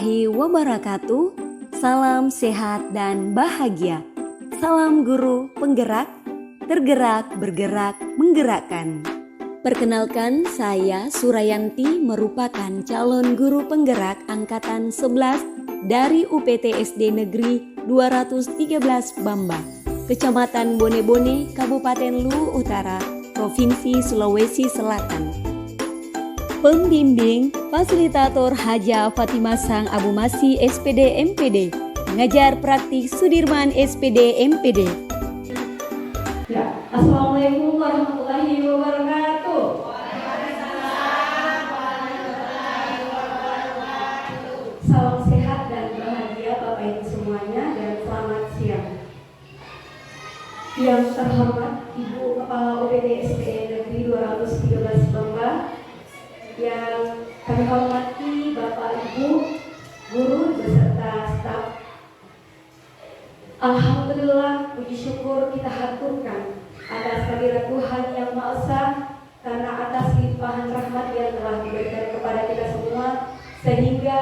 warahmatullahi wabarakatuh. Salam sehat dan bahagia. Salam guru penggerak, tergerak, bergerak, menggerakkan. Perkenalkan, saya Surayanti merupakan calon guru penggerak angkatan 11 dari UPT SD Negeri 213 Bamba, Kecamatan Bone-Bone, Kabupaten Luwu Utara, Provinsi Sulawesi Selatan. Pembimbing Fasilitator Haja Fatimah Sang Abu Masih SPD MPD, Pengajar Praktik Sudirman SPD MPD. Ya, Assalamualaikum warahmatullahi wabarakatuh. Salam sehat dan bahagia Bapak Ibu semuanya dan selamat siang. Yang terhormat Ibu Kepala UPT SPD Negeri 213 Bamba, yang kami hormati Bapak Ibu guru beserta staf. Alhamdulillah, puji syukur kita haturkan atas kehadirat Tuhan yang Maha Esa, karena atas limpahan rahmat yang telah diberikan kepada kita semua, sehingga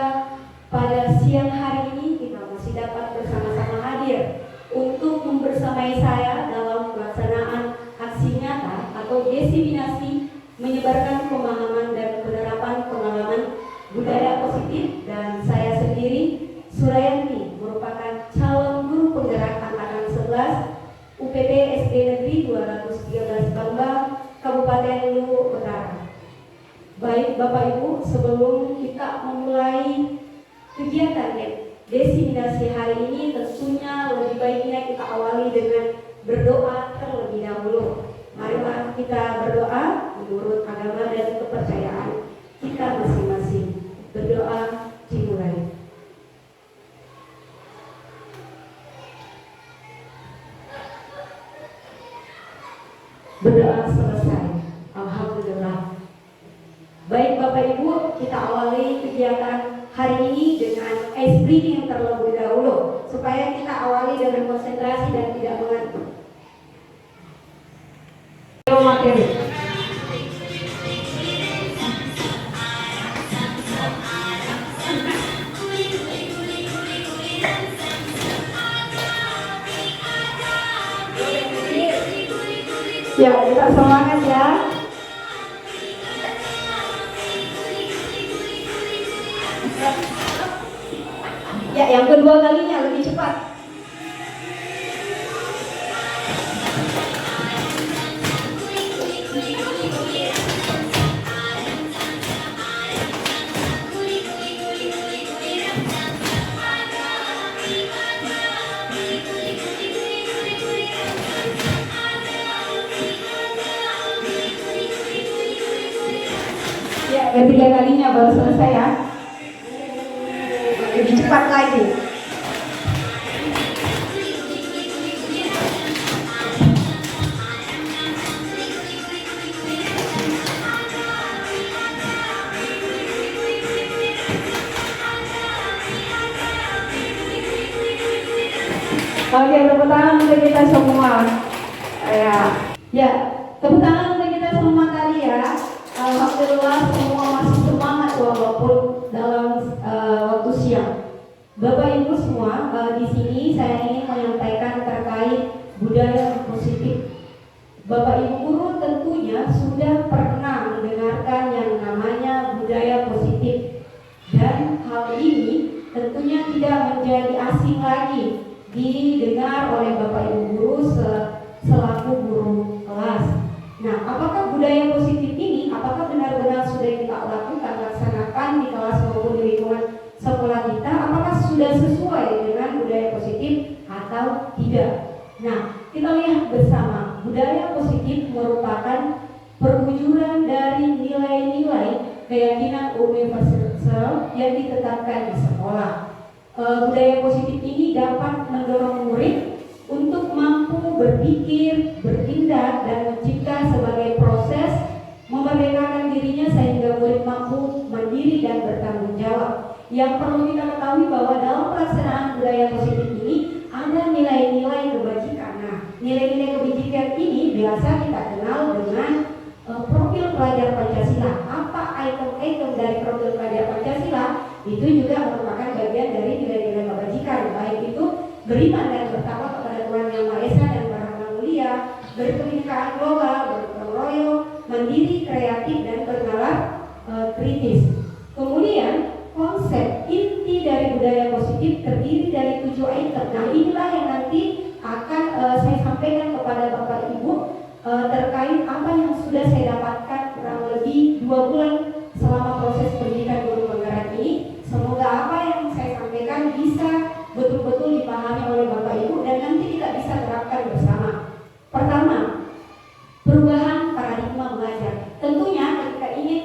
pada siang hari ini kita masih dapat bersama-sama hadir untuk membersamai saya dalam pelaksanaan aksi nyata atau desiminasi menyebarkan pemahaman dan penerapan pengalaman budaya positif. Dan saya sendiri, Surayanti, merupakan calon guru penggerak angkatan 11 UPT SD Negeri 213 Bamba, Kabupaten Luwu Utara. Baik Bapak Ibu, sebelum kita memulai kegiatan desiminasi hari ini, tentunya lebih baiknya kita awali dengan berdoa terlebih dahulu. Marilah kita berdoa menurut agama dan kepercayaan kita masing-masing. Berdoa dimulai. Berdoa selesai. Alhamdulillah. Baik Bapak Ibu, kita awali kegiatan hari ini dengan ice breathing terlebih dahulu, supaya kita awali dengan konsentrasi dan tidak mengantuk. Materi. Ya, kita semangat ya. Ya, yang kedua kalinya lebih cepat. Ketiga kalinya baru selesai ya. Lebih cepat lagi. Oke, tepuk tangan untuk kita semua. Ya, tepuk tangan untuk kita semua tadi ya. Alhamdulillah semua masih semangat walaupun dalam waktu siang. Bapak Ibu semua, di sini saya ingin menyampaikan terkait budaya positif. Bapak Ibu guru tentunya sudah pernah mendengarkan yang namanya budaya positif, dan hal ini tentunya tidak menjadi asing lagi didengar oleh Bapak Ibu guru selaku guru kelas. Nah, apakah budaya positif ini apakah benar-benar sudah kita laksanakan di kelas maupun di lingkungan sekolah kita? Apakah sudah sesuai dengan budaya positif atau tidak? Nah, kita lihat bersama, budaya positif merupakan perwujudan dari nilai-nilai keyakinan universal yang ditetapkan di sekolah. Budaya positif ini dapat mendorong murid untuk mampu berpikir, bertindak, dan mencipta sebagai proses memerdekakan dirinya sehingga murid mampu mandiri dan bertanggung jawab. Yang perlu kita ketahui bahwa dalam pelaksanaan budaya positif ini ada nilai-nilai kebajikan. Nah, nilai-nilai kebajikan ini biasa kita kenal dengan profil pelajar Pancasila. Apa item-item dari profil pelajar Pancasila? Itu juga merupakan bagian dari nilai-nilai kebajikan, baik itu beriman dan bertakwa kepada Tuhan Yang Maha Esa dan Maha Mulia, berkebinekaan global, bergotong royong, mandiri, kreatif, dan bernalar kritis. Kemudian konsep inti dari budaya positif terdiri dari 7 item. Nah, inilah yang nanti akan saya sampaikan kepada Bapak Ibu terkait apa yang sudah saya dapatkan kurang lebih 2 bulan selama proses pendidikan guru penggerak ini. Semoga apa yang saya sampaikan bisa betul-betul dipahami oleh Bapak Ibu dan nanti kita bisa terapkan bersama. Pertama, perubahan paradigma belajar. Tentunya ketika ingin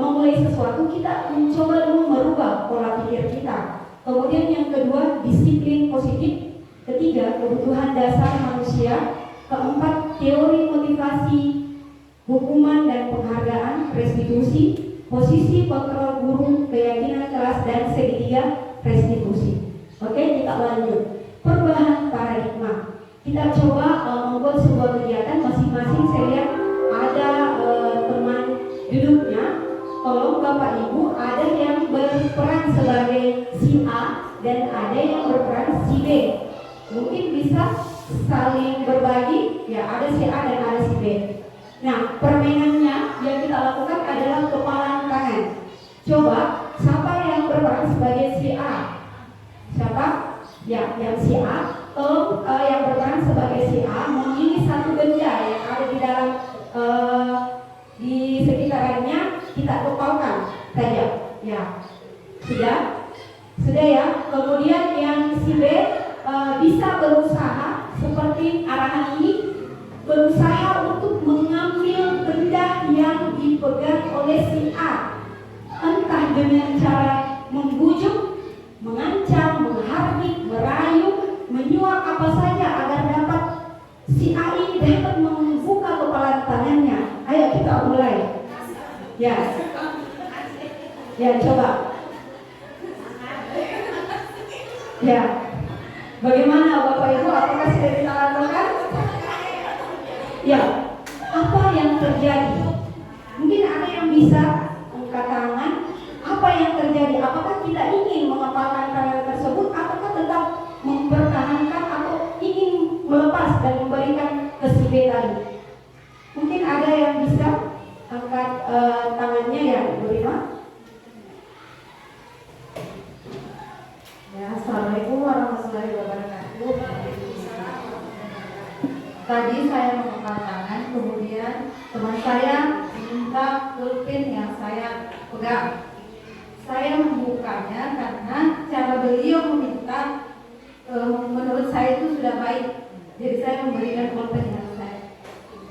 memulai sesuatu, kita mencoba dulu merubah pola pikir kita. Kemudian yang kedua, disiplin positif. Ketiga, kebutuhan dasar manusia. Keempat, teori motivasi, hukuman dan penghargaan, restitusi, posisi kontrol guru, keyakinan kelas, dan segitiga restitusi. Oke, kita lanjut. Perubahan paradigma. Kita coba membuat sebuah kegiatan masing-masing. Saya lihat ada teman duduknya. Tolong Bapak Ibu, ada yang berperan sebagai si A dan ada yang berperan si B. Mungkin bisa saling berbagi, ya, ada si A dan ada si B. Nah, permainannya yang kita lakukan adalah kepalan tangan. Coba, siapa yang berperan sebagai si A? Siapa? Ya, yang si A. Tolong yang berperan sebagai si A memilih satu benda yang ada di dalam di sekitarannya, kita kepalkan saja. Ya, sudah ya. Kemudian yang si B bisa berusaha seperti arahan ini, berusaha untuk mengambil benda yang dipegang oleh si A, entah dengan cara membujuk, mengancam, menghardik, merayu, menyuap, apa saja agar dapat si A ini dapat membuka kepala tangannya. Ayo kita mulai. Ya, coba. Ya, bagaimana Bapak Ibu? Apakah sudah kita lakukan? Ya, apa yang terjadi? Mungkin ada yang bisa angkat tangan. Apa yang terjadi? Apakah kita ingin mengepalkan tangan tersebut, ataukah tetap mempertahankan atau ingin melepas dan memberikan ke si B tadi? Mungkin ada yang bisa angkat tangannya, ya, Bu Rima. Ya, Assalamualaikum warahmatullahi wabarakatuh. Tadi saya mengangkat tangan, kemudian teman saya minta pulpen yang saya pegang. Saya membukanya karena cara beliau meminta menurut saya itu sudah baik. Jadi saya memberikan pulpen yang saya.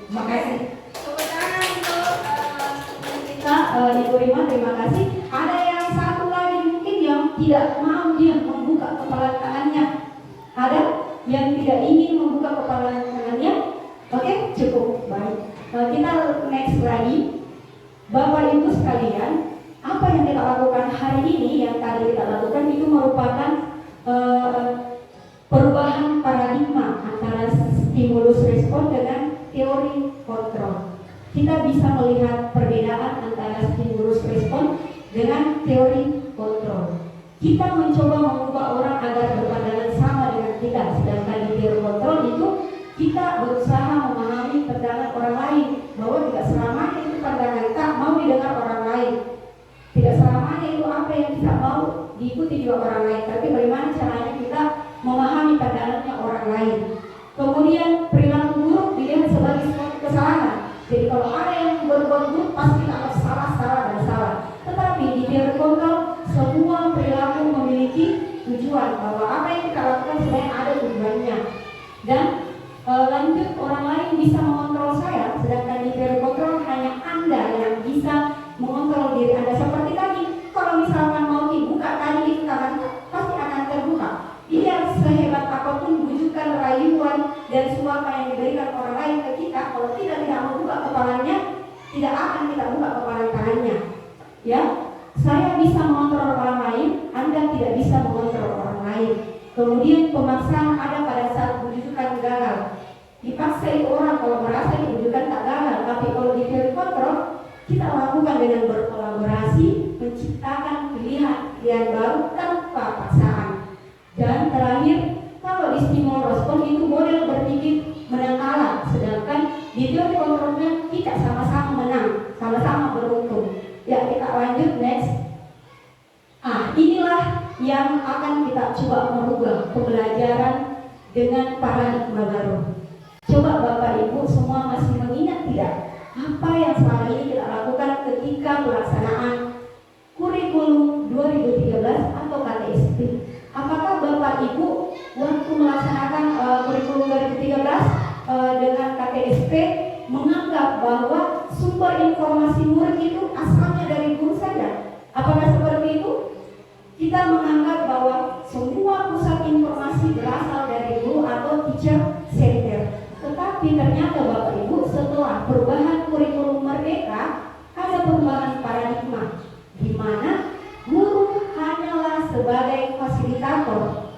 Terima kasih. Tepuk tangan untuk kita, Ibu Rima, terima kasih. Ada yang satu lagi mungkin yang tidak mau dia membuka kepala tangannya. Ada yang tidak ingin membuka kepala tangannya. Oke, cukup baik. Kita next lagi. Bapak Ibu sekalian, apa yang kita lakukan hari ini, yang tadi kita lakukan itu merupakan perubahan paradigma antara stimulus respon dengan teori kontrol. Kita bisa melihat perbedaan antara stimulus respon dengan teori kontrol. Kita mencoba mengubah orang agar berpandangan sama dengan kita, sedangkan di teori kontrol itu kita berusaha memahami pandangan orang lain, bahwa tidak selamanya itu pandangan kita mau didengar orang lain, tidak selamanya itu apa yang kita mau diikuti juga orang lain, tapi bagaimana caranya kita memahami pandangannya orang lain. Kemudian perilaku buruk dilihat sebagai suatu kesalahan. Jadi kalau ada yang berbuat buruk pasti kita harus salah. Tetapi di teori kontrol semua perilaku memiliki tujuan, bahwa apa yang kita lakukan sebenarnya ada tujuannya. Dan lanjut, orang lain bisa mengontrol saya, sedangkan di teori kontrol hanya Anda yang bisa mengontrol diri Anda. Seperti tadi, kalau misalkan mau dibuka tadi itu tangan, pasti akan terbuka. Dia sehebat apapun bujukan, rayuan, dan suapa yang diberikan orang lain ke kita, kalau tidak membuka kepalanya, tidak akan kita buka kepala tangannya. Ya, saya bisa mengontrol orang lain, Anda tidak bisa mengontrol orang lain. Kemudian pemaksaan ada pada saat bujukan gagal. Dipaksa itu orang kalau merasa bujukan tak gagal, tapi kalau di teori kontrol kita lakukan dengan berkolaborasi, menciptakan pilihan pemberdayaan baru tanpa paksaan. Dan terakhir, kalau di stimul respon itu model berpikir menang kalah, sedangkan di teori kontrolnya tidak sama-sama menang, sama-sama beruntung. Ya, kita lanjut next. Inilah yang akan kita coba merubah pembelajaran dengan paradigma baru. Coba Bapak Ibu semua masih mengingat tidak apa yang selama ini kita lakukan ketika pelaksanaan kurikulum 2013 atau KTSP? Apakah Bapak Ibu waktu melaksanakan kurikulum 2013 dengan KTSP menganggap bahwa sumber informasi murid itu asalnya dari guru saja? Apakah seperti itu? Kita menganggap bahwa semua pusat informasi berasal dari guru atau teacher center. Tetapi ternyata Bapak Ibu setelah perubahan kurikulum merdeka ada perubahan paradigma di mana guru hanyalah sebagai fasilitator.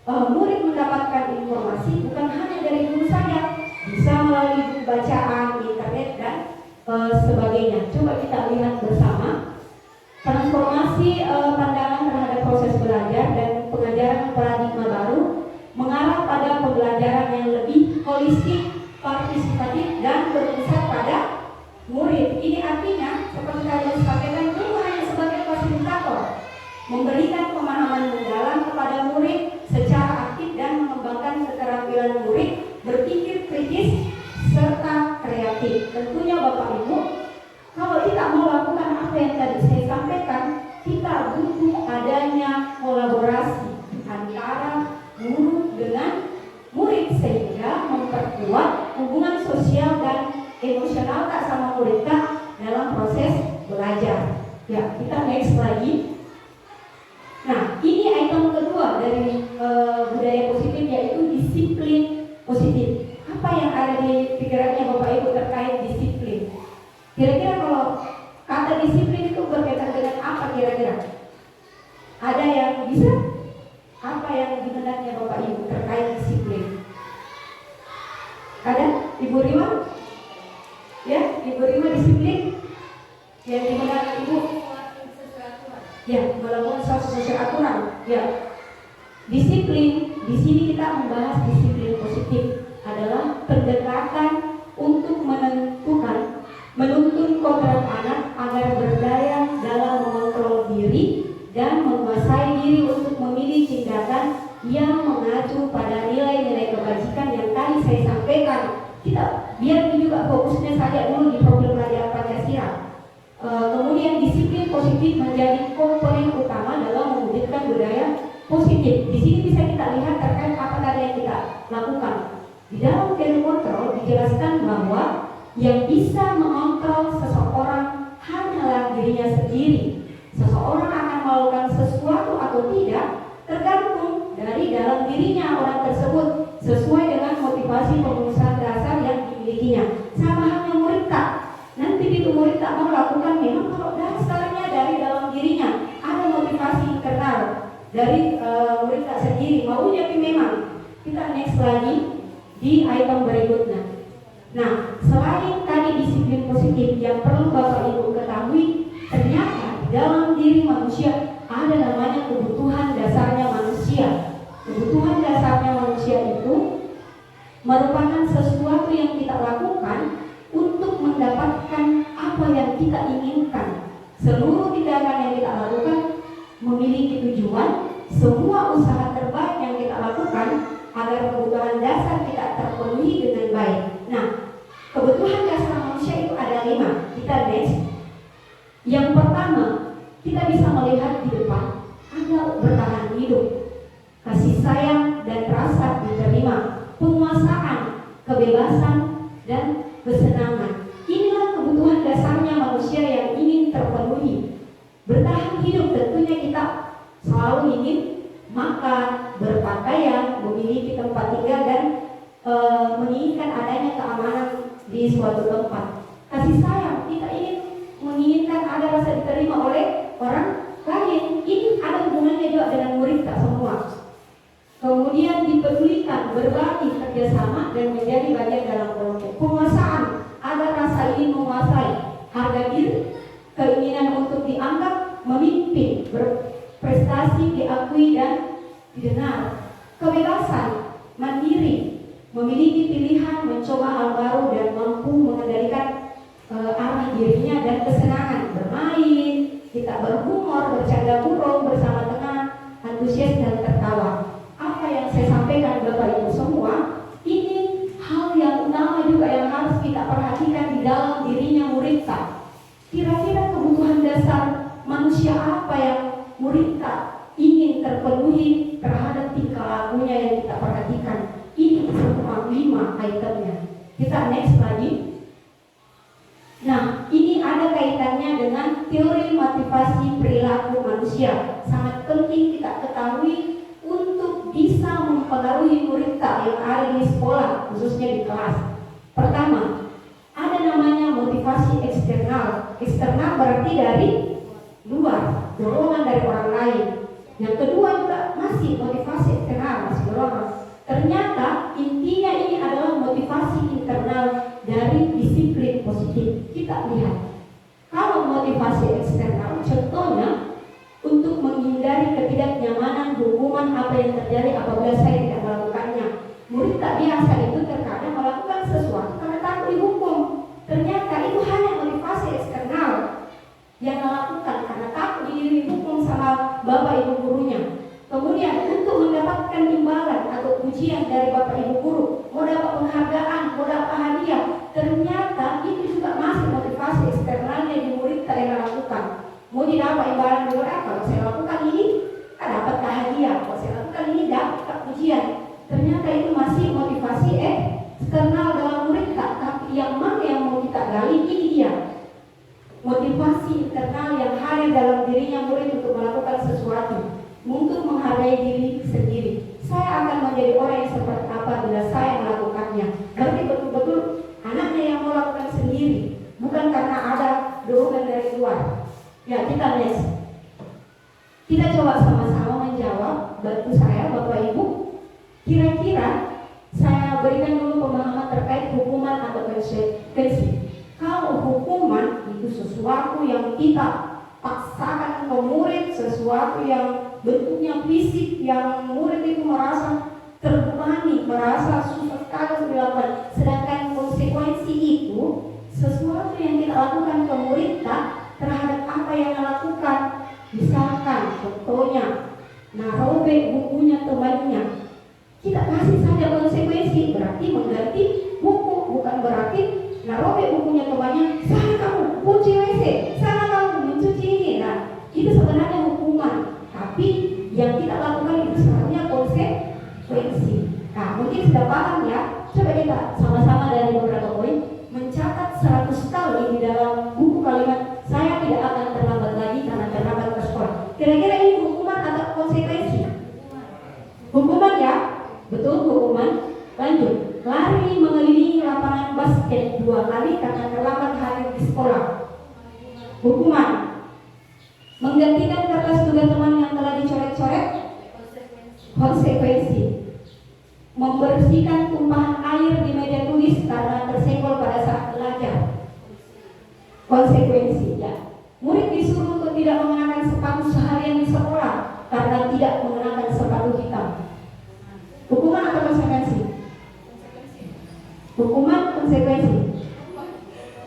Murid mendapatkan informasi bukan hanya dari guru saja, bisa melalui buku bacaan, internet dan sebagainya. Coba kita lihat bersama transformasi pandangan terhadap proses belajar dan pengajaran paradigma baru mengarah pada pembelajaran yang lebih holistik, partisipatif dan berpusat pada murid. Ini artinya seperti kalian sampaikan, guru hanya sebagai fasilitator, memberikan pemahaman mendalam kepada murid secara aktif dan mengembangkan keterampilan murid berpikir kritis serta kreatif. Tentunya Bapak Ibu, kalau kita mau lakukan apa yang tadi saya sampaikan, kita butuh adanya kolaborasi antara guru dengan murid sehingga memperkuat hubungan sosial dan emosional tak sama murid tak dalam proses belajar. Ya, kita next lagi. Nah, ini item kedua dari budaya positif, yaitu disiplin positif. Apa yang ada di pikirannya Bapak Ibu terkait disiplin? Kira-kira kalau kata disiplin itu berkaitan dengan apa kira-kira? Ada yang bisa? Apa yang dibenarnya Bapak Ibu terkait disiplin? Ada? Ibu Rima? Ya, Ibu Rima disiplin? Yang dibenar Ibu? Ya, melakukan sesuai aturan. Ya, disiplin. Di sini kita membahas disiplin positif adalah pendekatan untuk menuntun kodrat anak agar berdaya dalam mengontrol diri dan menguasai diri untuk memilih tindakan yang mengacu pada nilai-nilai kebajikan yang tadi saya sampaikan. Kita biar juga fokusnya saja dulu di profil pelajaran Pancasila. Kemudian disiplin positif menjadi komponen utama dalam mewujudkan budaya positif. Di sini bisa kita lihat terkait apa tadi yang kita lakukan. Di dalam value control dijelaskan bahwa yang bisa mengontrol seseorang hanyalah dirinya sendiri. Seseorang akan melakukan sesuatu atau tidak tergantung dari dalam dirinya orang tersebut sesuai dengan motivasi pengusaha dasar yang dimilikinya. Sama halnya murid tak. Nanti itu murid tak mau lakukan memang kalau dasarnya dari dalam dirinya ada motivasi internal dari murid tak sendiri maunya memang. Kita next lagi di item berikutnya. Nah, selain tadi disiplin positif yang perlu Bapak Ibu ketahui, ternyata di dalam diri manusia ada namanya kebutuhan dasarnya manusia. Kebutuhan dasarnya manusia itu merupakan sesuatu yang kita lakukan untuk mendapatkan apa yang kita inginkan. Seluruh tindakan yang kita lakukan memiliki tujuan, semua usaha terbaik yang kita lakukan agar kebutuhan dasar kita terpenuhi dengan baik. Nah, kebutuhan dasar manusia itu ada 5. Kita next. Yang pertama, kita bisa melihat di depan agar bertahan hidup, kasih sayang dan rasa diterima, penguasaan, kebebasan dan kesenangan. Inilah kebutuhan dasarnya manusia yang ingin terpenuhi. Bertahan hidup tentunya kita selalu ingin makan, berpakaian, memiliki tempat tinggal dan menginginkan adanya keamanan di suatu tempat. Kasih sayang, kita ingin menginginkan ada rasa diterima oleh orang lain. Ini ada hubungannya juga dengan murid tak semua. Kemudian dipedulikan, berbagi, kerjasama dan menjadi bagian dalam kelompok. Penguasaan, ada rasa ingin menguasai, harga diri, keinginan untuk dianggap memimpin, prestasi diakui dan didengar. Kebebasan, mandiri, memiliki pilihan, mencoba hal baru dan mampu mengendalikan arah dirinya dan kesenangan bermain, kita berhumor, bercanda burung bersama teman, antusias dan tertawa. Apa yang saya sampaikan Bapak Ibu semua, ini hal yang utama juga yang harus kita perhatikan di dalam dirinya murid tak. Kira-kira kebutuhan dasar manusia apa yang murid tak ingin terpenuhi terhadap tingkah lakunya yang kita perhatikan. Ini semua 5 itemnya. Kita next lagi. Nah, ini ada kaitannya dengan teori motivasi perilaku manusia. Sangat penting kita ketahui untuk bisa mempengaruhi murid tak yang ada di sekolah, khususnya di kelas. Pertama, ada namanya motivasi eksternal. Eksternal berarti dari luar, dorongan dari orang lain. Yang kedua juga masih motivasi eksternal, masih dorongan. Ternyata intinya ini adalah motivasi internal dari disiplin positif. Kita lihat, kalau motivasi eksternal, contohnya untuk menghindari ketidaknyamanan hubungan apa yang terjadi apabila saya tidak melakukannya. Murid tak biasa itu terkadang melakukan sesuatu karena takut dihukum. Ternyata itu hanya motivasi eksternal yang melakukan karena takut dihukum sama bapak ibu gurunya. Kemudian untuk mendapatkan imbalan atau pujian dari bapak ibu guru, mau dapat penghargaan, mau dapat hadiah, ternyata itu juga masih motivasi eksternalnya di murid tak yang lakukan. Mau didapat imbalan juga, kalau saya lakukan ini, dapat hadiah. Kalau saya lakukan ini, dapat pujian. Ternyata itu masih motivasi eksternal dalam murid tak. Tapi yang mana yang mau kita gali, ini dia motivasi internal yang hadir dalam dirinya murid untuk melakukan sesuatu, untuk menghargai diri sendiri. Saya akan menjadi orang yang seperti apa bila saya melakukannya. Berarti betul-betul anaknya yang melakukan sendiri, bukan karena ada dorongan dari luar. Ya, kita next. Kita coba sama-sama menjawab. Bantu saya Bapak Ibu. Kira-kira saya berikan dulu pemahaman terkait hukuman atau konsekuensi. Kalau hukuman itu sesuatu yang kita paksakan ke murid, sesuatu yang bentuknya fisik, yang murid itu merasa terbebani, merasa susah sekali dilakukan. Sedangkan konsekuensi itu sesuatu yang kita lakukan ke murid terhadap apa yang dilakukan. Misalkan contohnya narobek bukunya temannya, kita kasih saja konsekuensi, berarti mengganti buku, bukan berarti narobek bukunya temannya, sana kamu kunci WC, sana kamu mencuci ini. Nah, itu sebenarnya hukuman, tapi yang kita lakukan itu sebenarnya konsekuensi. Nah, mungkin sudah paham ya. Coba kita sama-sama dari beberapa poin mencatat 100 kali di dalam buku kalimat saya tidak akan terlambat lagi karena terlambat ke sekolah. Kira-kira ini hukuman atau konsekuensi? Hukuman ya, betul hukuman. Lanjut, lari mengelilingi lapangan basket 2 kali karena terlambat hadir di sekolah. Hukuman. Menggantikan kertas tugas teman yang telah dicoret-coret. Konsekuensi. Membersihkan tumpahan air di meja tulis karena tersenggol pada saat belajar. Konsekuensi ya. Murid disuruh untuk tidak mengenakan sepatu seharian di sekolah karena tidak mengenakan sepatu hitam. Hukuman atau konsekuensi? Hukuman, konsekuensi.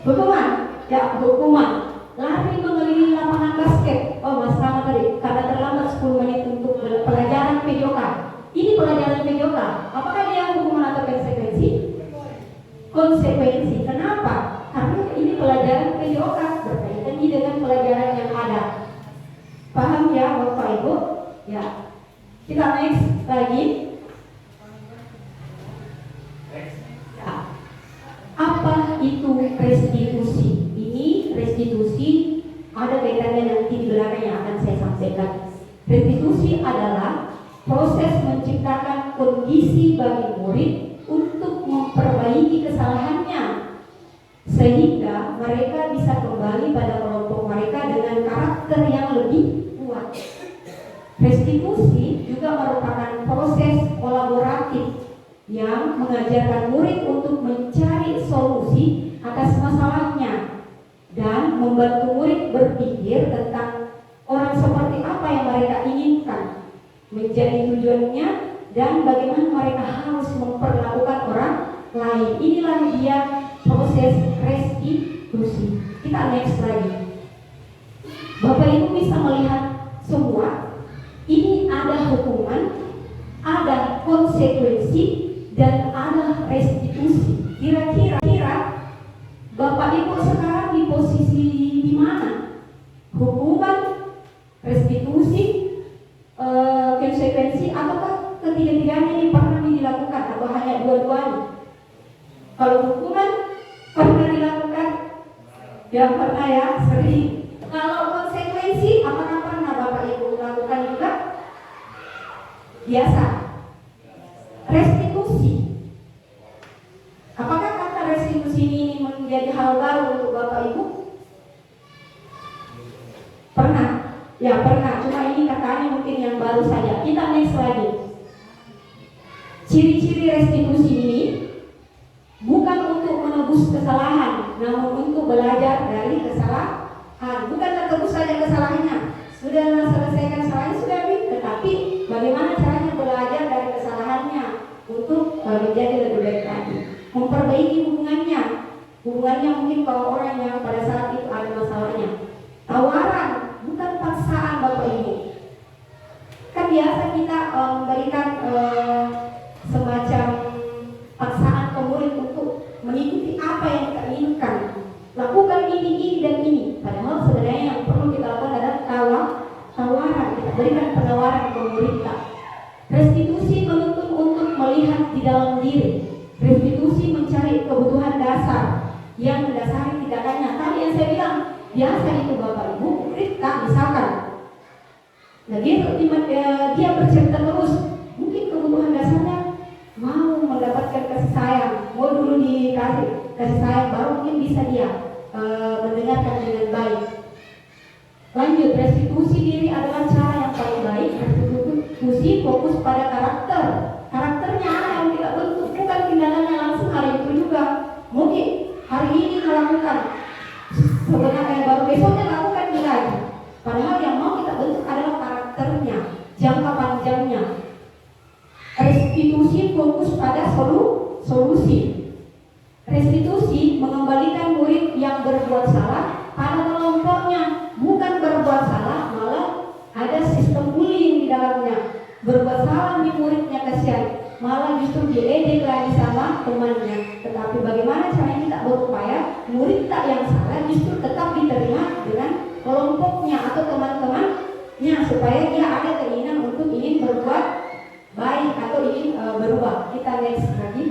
Hukuman, ya hukuman. Lari mengelilingi lapangan basket. Oh, Mas Rama tadi karena terlambat 10 menit untuk pelajaran PJOK. Ini pelajaran PJOK. Apakah dia hukuman atau konsekuensi? Konsekuensi. Kenapa? Karena ini pelajaran PJOK berkaitan dengan pelajaran yang ada. Paham ya Bapak Ibu? Ya. Kita next lagi. Apa itu restitusi? Ini restitusi ada kaitannya nanti di belakang yang akan saya sampaikan. Restitusi adalah proses menciptakan kondisi bagi murid untuk memperbaiki kesalahannya sehingga mereka bisa kembali pada kelompok mereka dengan karakter yang lebih kuat. Restitusi juga merupakan proses kolaboratif yang mengajarkan murid untuk mencari solusi atas masalahnya dan membantu murid berpikir tentang orang seperti apa yang mereka menjadi tujuannya, dan bagaimana mereka harus memperlakukan orang lain. Inilah dia proses restitusi. Kita next lagi. Bapak Ibu bisa melihat semua ini ada hukuman, ada konsekuensi, dan ada restitusi. Kira-kira Bapak Ibu sekarang di posisi di mana? Hukuman, restitusi, konsekuensi, ataukah ketiga-tiganya ini pernah dilakukan atau hanya dua-duanya? Kalau hukuman pernah dilakukan, ya pernah ya, sering. Kalau konsekuensi, apakah pernah Bapak Ibu lakukan juga? Biasa. Restitusi, apakah kata restitusi ini menjadi hal baru untuk Bapak Ibu? Pernah? Ya pernah, cuma ini katanya mungkin yang baru saja. Kita next lagi. Ciri-ciri restitusi ini bukan untuk menebus kesalahan, namun untuk belajar dari kesalahan. Bukan menebus saja kesalahannya, sudah selesaikan kesalahannya sudah, tetapi bagaimana caranya belajar dari kesalahannya untuk menjadi lebih baik lagi, memperbaiki hubungannya mungkin kalau orang yang pada saat itu ada masalahnya. Tawaran, bukan paksaan Bapak Ibu. Kan biasa kita memberikan semacam paksaan ke murid untuk mengikuti apa yang kita inginkan. Lakukan ini, dan ini. Padahal sebenarnya yang perlu kita lakukan adalah tawaran. Kita berikan penawaran ke murid kita. Restitusi menuntut untuk melihat di dalam diri. Restitusi mencari kebutuhan dasar yang mendasari tindakannya. Tadi yang saya bilang, biasa itu Bapak Ibu, kita misalkan. Nah dia bercerita terus, mungkin kebutuhan dasarnya mau mendapatkan kasih sayang, mau dulu dikasih kasih sayang, baru mungkin bisa dia mendengarkan dengan baik. Lanjut, restitusi diri adalah cara yang paling baik. Restitusi fokus pada karakternya yang tidak bentuk, bukan tindakannya langsung hari itu juga. Mungkin hari ini melakukan, sebenarnya baru besoknya lakukan lagi. Padahal yang mau kita bentuk adalah karakternya, jangka panjangnya. Restitusi fokus pada solusi. Restitusi mengembalikan murid yang berbuat salah pada kelompoknya, bukan berbuat salah, malah ada sistem bullying di dalamnya. Berbuat salah nih muridnya, kasihan, malah justru diledek lagi sama temannya. Tetapi bagaimana caranya kita berupaya murid tak yang salah justru tetap diterima dengan kelompoknya atau teman-temannya, supaya dia ada keinginan untuk ingin berbuat baik atau ingin berubah. Kita next lagi.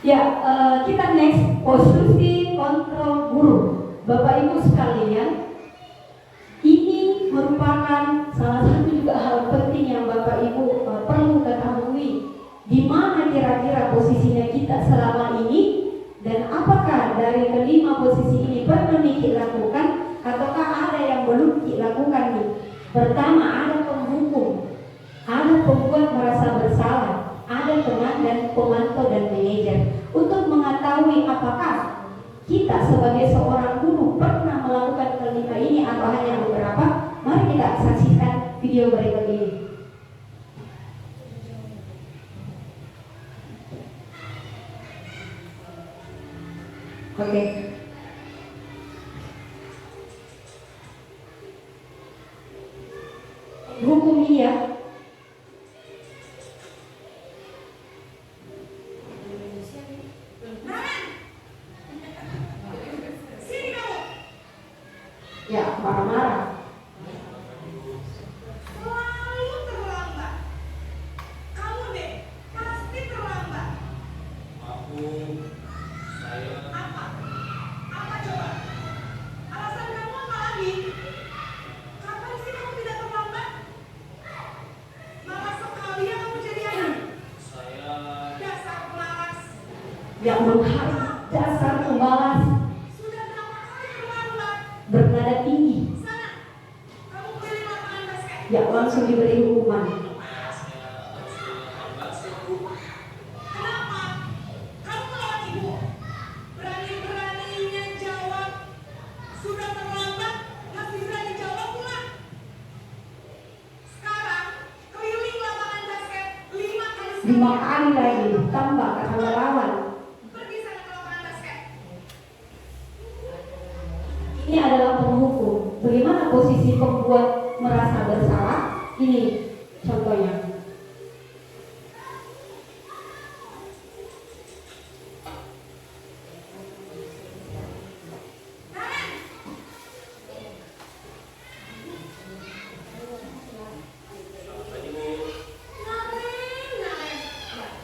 Ya, kita next, posisi kontrol guru. Bapak Ibu sekalian, ini merupakan salah satu juga hal penting yang Bapak Ibu perlu ketahui. Di mana kira-kira posisinya kita selama ini, dan apakah dari kelima posisi ini pernah Niki lakukan, ataukah ada yang belum Niki lakukan nih? Pertama, ada penghukum, ada pembuat merasa bersalah, ada teman dan pemantau dan manajer. Untuk mengetahui apakah kita sebagai seorang guru pernah melakukan kelima ini atau hanya beberapa, mari kita saksikan video berikut ini. Oke. Hukum iya. Ya, marah-marah. Selalu terlambat. Kamu deh, pasti terlambat. Saya Apa? Apa coba? Alasan kamu apa lagi? Kapan sih kamu tidak terlambat? Malas sekali ya kamu jadi anak. Dasar pemalas. Yang menghargai dasar pembalas, Sudah berapa kali terlambat? bernada tinggi, Sana, kamu keliling lapangan basket. yang langsung diberi hukuman. Kenapa? Kamu melawan ibu. Berani-beraninya jawab. Sudah terlambat, masih berani jawab pula. Sekarang, keliling 5 kali lagi tambah kata melawan. Pergi sana ke lapangan basket. Ini adalah penghukum. Bagaimana posisi pembuat merasa bersalah? Ini contohnya.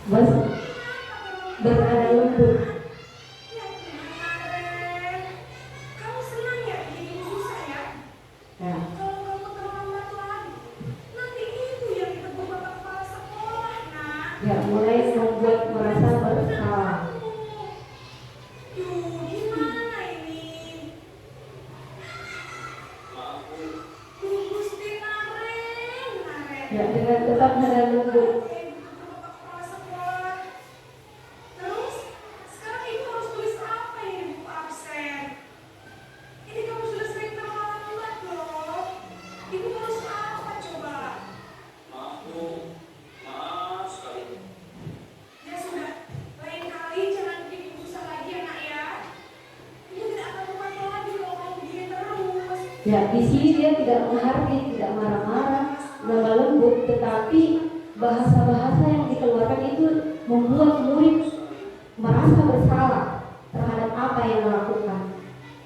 Bas, bernada lembut. Ya kemarin, kamu senang ya bikin ibu susah ya? Ya. Kalau kamu terlambat lagi, nanti itu yang ditegur bapak kepala sekolah, nak. Ya, mulai membuat merasa bersalah. Duh, gimana ini? Duh, Gusti Naren, Naren. Ya, dengan tetap nada lembut. Bapak kepala sekolah. Terus, sekarang ibu harus tulis apa ini di buku absen? Ini kamu sudah sering terlambat loh. Ibu harus apa coba? Maaf Bu, maaf sekali. Ya sudah, lain kali jangan bikin ibu susah lagi ya nak ya. Ibu tidak akan lupa lagi kalau kamu begini terus. Ya, di sini dia tidak menghardik, tidak marah-marah, nada lembut, tetapi bahasa-bahasa yang dikeluarkan itu membuat murid merasa bersalah terhadap apa yang dilakukan.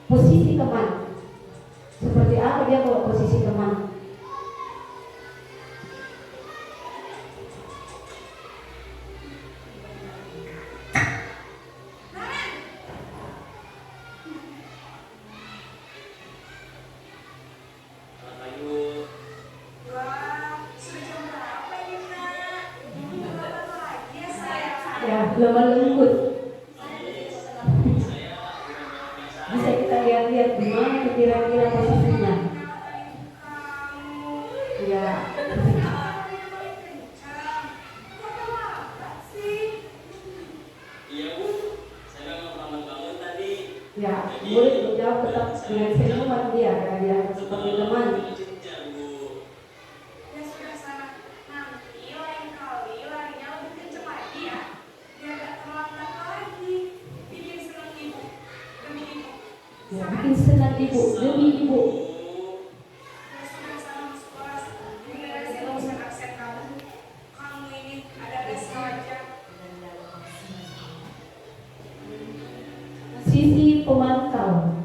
Posisi teman, seperti apa dia kalau posisi teman? Selamat pagi Bu. Wah, sudah jam berapa ini nak? Belum lagi ya sayang. Ya, lemah lembut. Saya biasa. Bisa kita lihat-lihat di mana kira-kira posisinya. Kamu. Ya, Iya Bu, saya memang lambat banget tadi. ya, murid menjawab tetap dengan senyuman dia karena dia seperti teman. Kejar Bu. Ya sudah sana, nanti lain kali larinya lebih kenceng lagi ya, biar gak terlambat lagi. Bikin seneng ibu, demi ibu. Ya, bikin senang ibu demi ibu. Ya sudah sana masuk kelas, ini beresin absen kamu. Kamu ini ada saja. Sisi pemantau.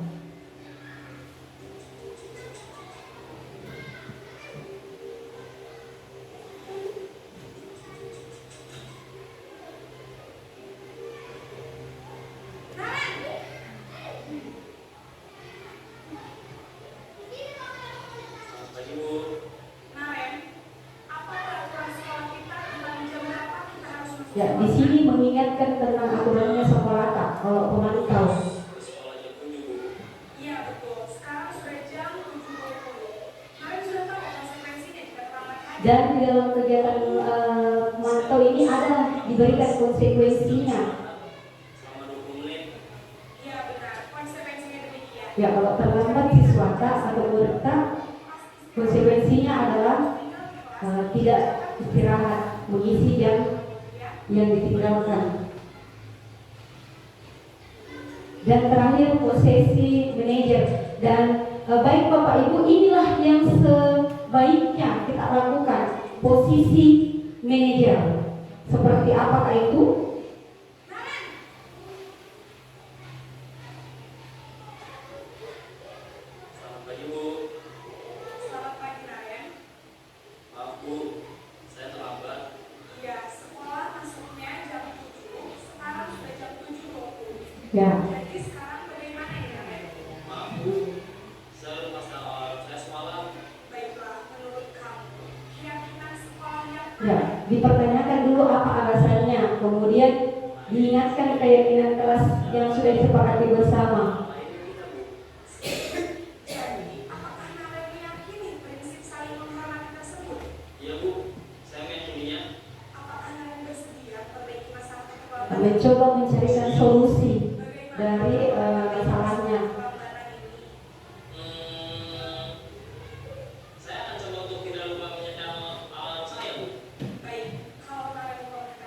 Selamat pagi Bu. Naren, apa peraturan sekolah kita tentang jam berapa kita harus masuk Ya, di sekolah? sini mengingatkan tentang aturannya sekolah tak kalau pemantau. Sekolah jam 7 Bu. Iya betul, sekarang sudah jam 7.20. Naren sudah tahu konsekuensinya jika terlambat lagi. Dan di dalam kegiatan pemantau ini ada diberikan konsekuensinya. Selama 20 menit. Iya benar, konsekuensinya demikian. Ya, kalau terlambat siswa tak atau murid tak, konsekuensinya adalah tidak istirahat, mengisi jam yang ditinggalkan. Dan terakhir posisi manajer. Dan baik Bapak Ibu, inilah yang sebaiknya kita lakukan, posisi manajer. Seperti apakah itu? Selamat pagi Bu. Selamat pagi Naren. Maaf Bu, saya terlambat. Iya, sekolah masuknya jam 7, sekarang sudah jam 7.20. Ya, Jadi sekarang bagaimana ini Naren? Maaf Bu, saya lupa saya semalam. Baiklah, menurut kamu, keyakinan sekolah yang ya, dipertanyakan dulu apa alasannya, kemudian diingatkan keyakinan kelas yang sudah disepakati bersama. Lainnya kita Bu. jadi, apakah Naren meyakini prinsip saling menghormati tersebut? Iya Bu, saya meyakininya. Apakah Naren bersedia perbaiki masalah keterlambatan? Mencoba mencarikan solusi Bagaimana dari masalahnya. keterlambatan ini? Saya akan coba untuk tidak lupa menyetel alarm saya Bu. Baik, kalau Naren melakukan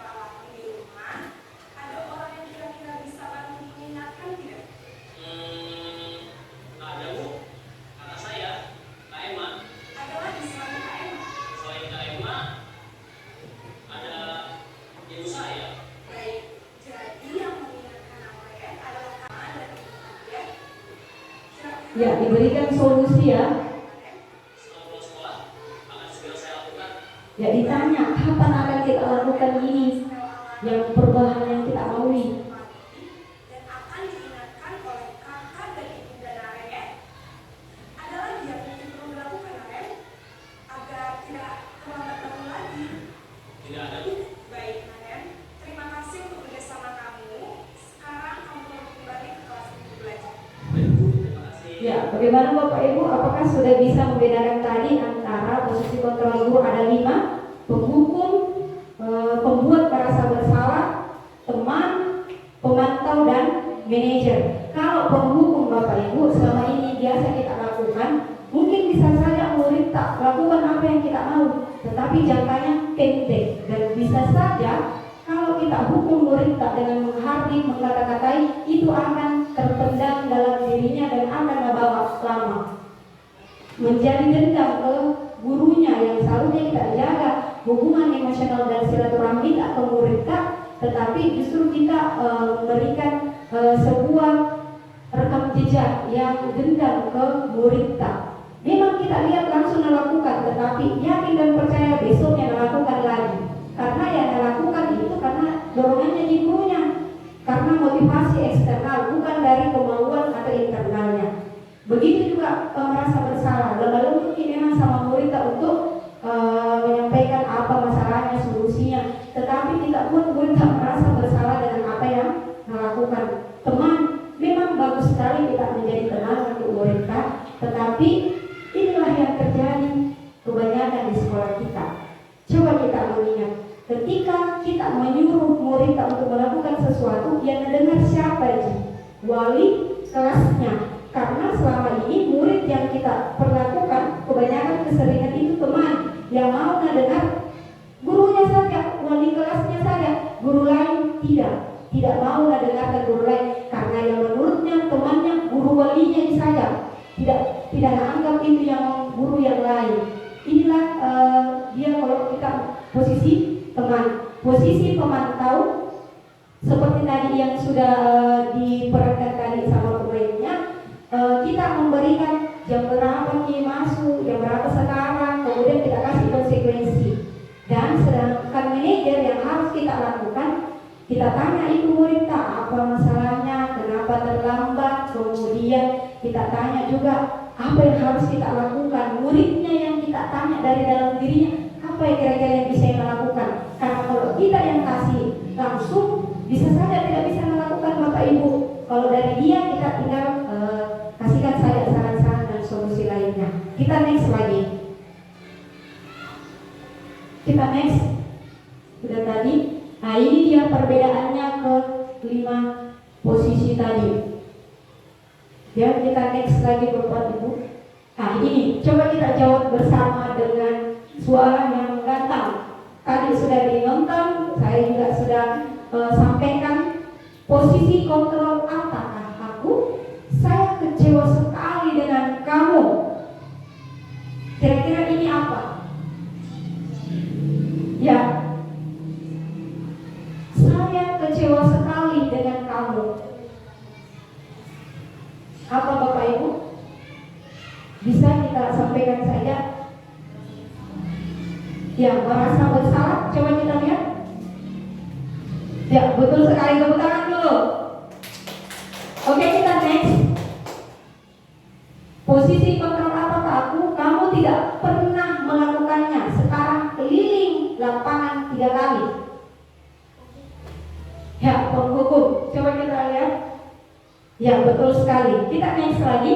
Ya, diberikan solusi ya. Setelah pulang sekolah, akan segera saya lakukan. Ya, ditanya kapan akan kita lakukan ini, yang perubahan yang kita maui. Dan akan diingatkan oleh kakak dan ibu dan Naren ya. Ada lagi yang mungkin perlu dilakukan Naren agar tidak terlambat bangun lagi. Tidak ada, Bu. Baik Naren, terima kasih untuk kerjasama kamu. Sekarang kamu perlu kembali ke kelas untuk belajar. Baik, Bu. Terima kasih. Ya, bagaimana Bapak Ibu? Apakah sudah bisa membedakan tadi antara posisi kontrol guru ada 5, penghukum, pembuat merasa bersalah, teman, pemantau, dan manajer. Kalau penghukum Bapak Ibu selama ini biasa kita lakukan, mungkin bisa saja murid tak lakukan apa yang kita mau, tetapi jangkanya pendek dan bisa saja kalau kita hukum murid tak dengan menghardik, mengkata-katai, itu akan terpendam dalam dirinya dan akan membawa lama. Menjadi dendam ke gurunya yang seharusnya kita jaga hubungan emosional dan silaturahmi tak ke murid tak, tetapi justru kita memberikan sebuah rekam jejak yang dendam ke murid tak. Memang kita lihat langsung melakukan, tetapi yakin dan percaya besoknya melakukan lagi. Karena yang melakukan itu karena dorongannya di gurunya, karena motivasi eksternal bukan dari kemauan atau internalnya. Begitu juga merasa bersalah, lalu mungkin memang sama murid tak untuk menyampaikan apa masalahnya, solusinya, tetapi tidak buat murid tak merasa bersalah dengan apa yang melakukan. Teman, memang bagus sekali kita menjadi teman untuk murid tak, tetapi inilah yang terjadi kebanyakan di sekolah kita. Coba kita mengingat, ketika kita menyuruh murid tak untuk melakukan sesuatu, yang mendengar siapa itu? Wali kelasnya. Karena selama ini murid yang kita perlakukan kebanyakan keseringan itu teman yang mau mendengar gurunya saja, wali kelasnya saja, guru lain tidak mau mendengarkan guru lain karena yang menurutnya temannya guru walinya saja, tidak anggap itu yang guru yang lain. Inilah dia kalau kita posisi teman, posisi pemantau seperti tadi yang sudah diperankan tadi sama pemainnya. Kita memberikan jam berapa Ki masuk, jam berapa sekarang, kemudian kita kasih konsekuensi. Dan sedangkan manajer yang harus kita lakukan, kita tanya itu murid tak apa masalahnya, kenapa terlambat, kemudian kita tanya juga apa yang harus kita lakukan. Muridnya yang kita tanya dari dalam dirinya, apa yang kira-kira yang bisa kita lakukan. Karena kalau kita yang kasih langsung, bisa saja tidak bisa melakukan Bapak Ibu. Kalau dari dia kita tinggal kasihkan saja saran-saran dan solusi lainnya. Kita next lagi. Kita next. Sudah tadi. Nah ini dia perbedaannya ke 5 posisi tadi. Ya, kita next lagi Bapak Ibu. Nah ini coba kita jawab bersama dengan suara yang gantang. Tadi sudah dinonton, saya juga sudah sampaikan posisi kontrol apakah aku. Saya kecewa sekali dengan kamu. Kira-kira ini apa? Ya, saya kecewa sekali dengan kamu. Apa Bapak Ibu? Bisa kita sampaikan saja. Ya, merasa bersalah. Coba kita lihat. Ya, betul sekali, tepuk tangan dulu. Oke, kita next. Posisi kontrol apakah aku? Kamu tidak pernah melakukannya. Sekarang keliling lapangan 3 kali. Ya, penghukum. Coba kita lihat. Ya, betul sekali. Kita next lagi.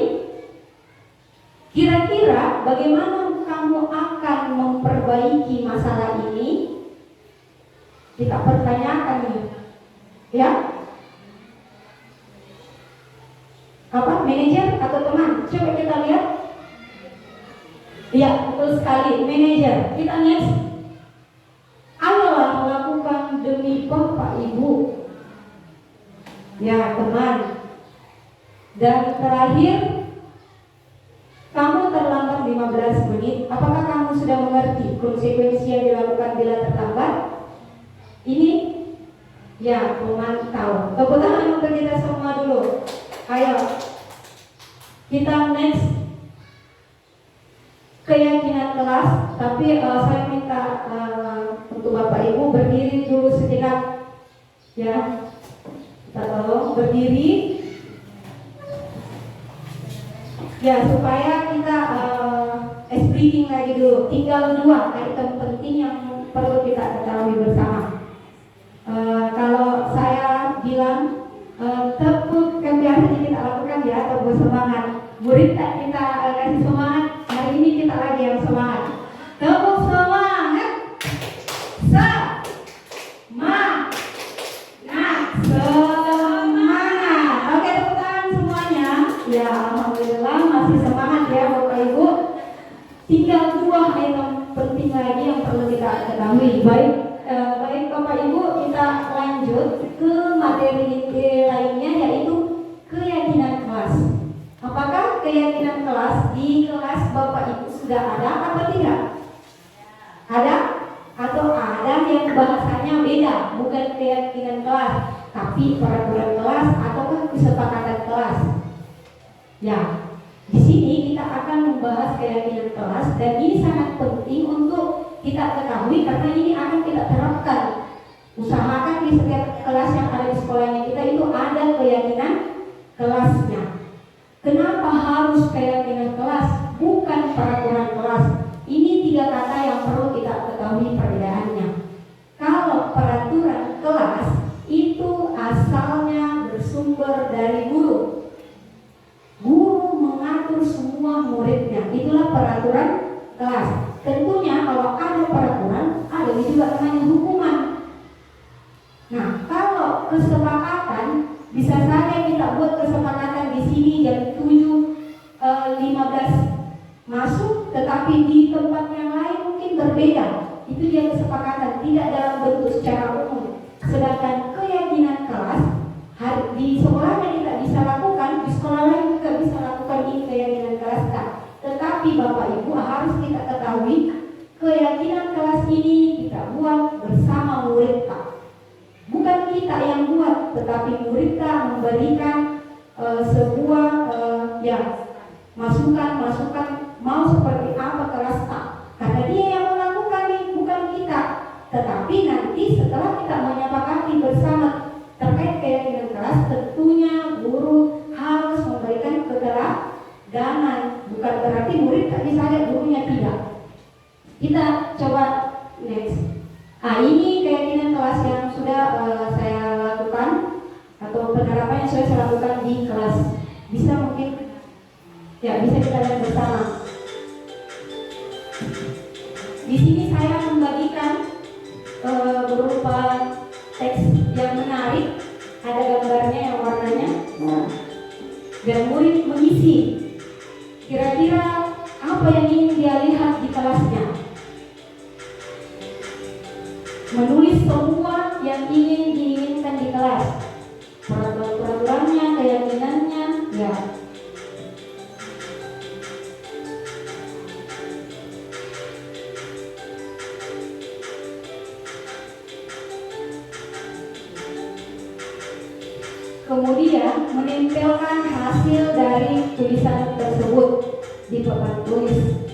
Kira-kira bagaimana kamu akan memperbaiki masalah ini? Kita pertanyakan nih. Ya. Apa? Manajer atau teman? Coba kita lihat. Ya, betul sekali. Manajer. Kita next. Ayolah melakukan demi Bapak Ibu. Ya, teman. Dan terakhir, kamu terlambat 15 menit. Apakah kamu sudah mengerti konsekuensi yang dilakukan bila terlambat? Ini ya, memantau. Tepuk tangan untuk kita semua dulu. Ayo. Kita next keyakinan kelas, tapi saya minta untuk Bapak Ibu berdiri dulu sejenak, ya. Kita tolong berdiri, ya, supaya kita briefing lagi dulu. Tinggal 2 item penting yang perlu kita ketahui bersama. Kalau saya bilang tepuk, kan biasanya kita lakukan ya, tepuk semangat. Murid tak kita kasih semangat, hari ini kita lagi yang semangat. Tepuk semangat. Semangat. Oke, tepuk tangan semuanya. Ya, alhamdulillah masih semangat ya Bapak Ibu. Tinggal 2 item penting lagi yang perlu kita ketahui. Baik Bapak Ibu, kita lanjut ke materi lainnya, yaitu keyakinan kelas. Apakah keyakinan kelas di kelas Bapak Ibu sudah ada atau tidak? Ada? Atau ada yang bahasanya beda, bukan keyakinan kelas, tapi peraturan kelas ataukah kesepakatan kelas? Ya, di sini kita akan membahas keyakinan kelas, dan ini sangat penting untuk kita ketahui karena ini akan kita terapkan. Usahakan di setiap kelas yang ada di sekolahnya kita itu ada keyakinan kelasnya. Kenapa harus keyakinan kelas, bukan peraturan kelas? Ini 3 kata yang perlu kita ketahui perbedaannya. Kalau peraturan kelas itu asalnya bersumber dari guru. Guru mengatur semua muridnya, itulah peraturan kelas. Tentunya kalau ada peraturan, ada juga namanya hukuman. Nah, kalau kesepakatan, bisa saja kita buat kesepakatan di sini jam 7.15 masuk, tetapi di tempat yang lain mungkin berbeda. Itu dia kesepakatan, tidak dalam bentuk secara umum. Sedangkan keyakinan kelas di sekolahnya tidak bisa lakukan, di sekolah lain juga bisa lakukan ini keyakinan kelas kan. Tetapi Bapak Ibu harus kita ketahui, keyakinan kelas ini kita buat bersama murid Pak. Bukan kita yang buat, tetapi murid kita memberikan sebuah masukan mau seperti apa kelas tak. Karena dia yang melakukan nih, bukan kita. Tetapi nanti setelah kita menyepakati bersama terkait keyakinan kelas, tentunya guru harus memberikan keteladanan. Bukan berarti murid tak bisa lihat, gurunya tidak. Kita coba next. Ini keyakinan kelas yang sudah saya lakukan, atau penerapan yang sudah saya lakukan di kelas. Bisa mungkin, ya, bisa kita lihat bersama. Di sini saya membagikan berupa teks yang menarik, ada gambarnya yang warnanya, dan murid mengisi kira-kira apa yang ingin dia lihat di kelasnya, menulis semua yang ingin diinginkan di kelas, peraturan-peraturannya, keyakinannya, ya. Kemudian menempelkan hasil dari tulisan tersebut di papan tulis.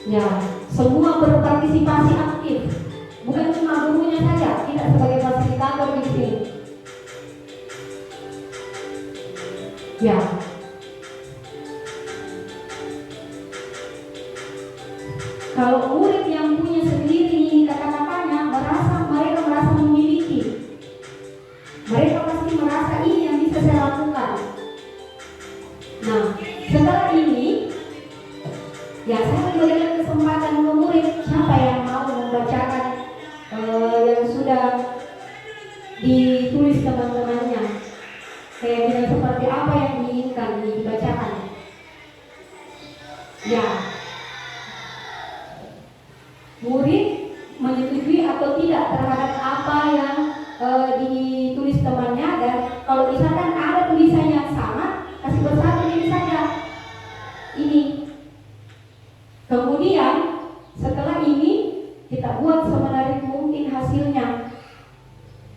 Ya, semua berpartisipasi aktif, bukan cuma gurunya saja, tidak sebagai fasilitator di sini. Ya. Kalau murid yang punya sendiri ini kata-katanya mereka merasa memiliki. Mereka pasti merasa ini yang bisa saya lakukan. Nah, setelah ini, ya saya memberikan kesempatan ke murid, siapa yang mau membacakan yang sudah ditulis teman-temannya. Keyakinan seperti apa yang diinginkan dibacakan. Ya, murid menyetujui atau tidak terhadap apa yang ditulis temannya, dan kalau misalkan ada tulisan yang sama, kasih bersatu ini saja. Ini. Kemudian setelah ini kita buat semenarik mungkin hasilnya,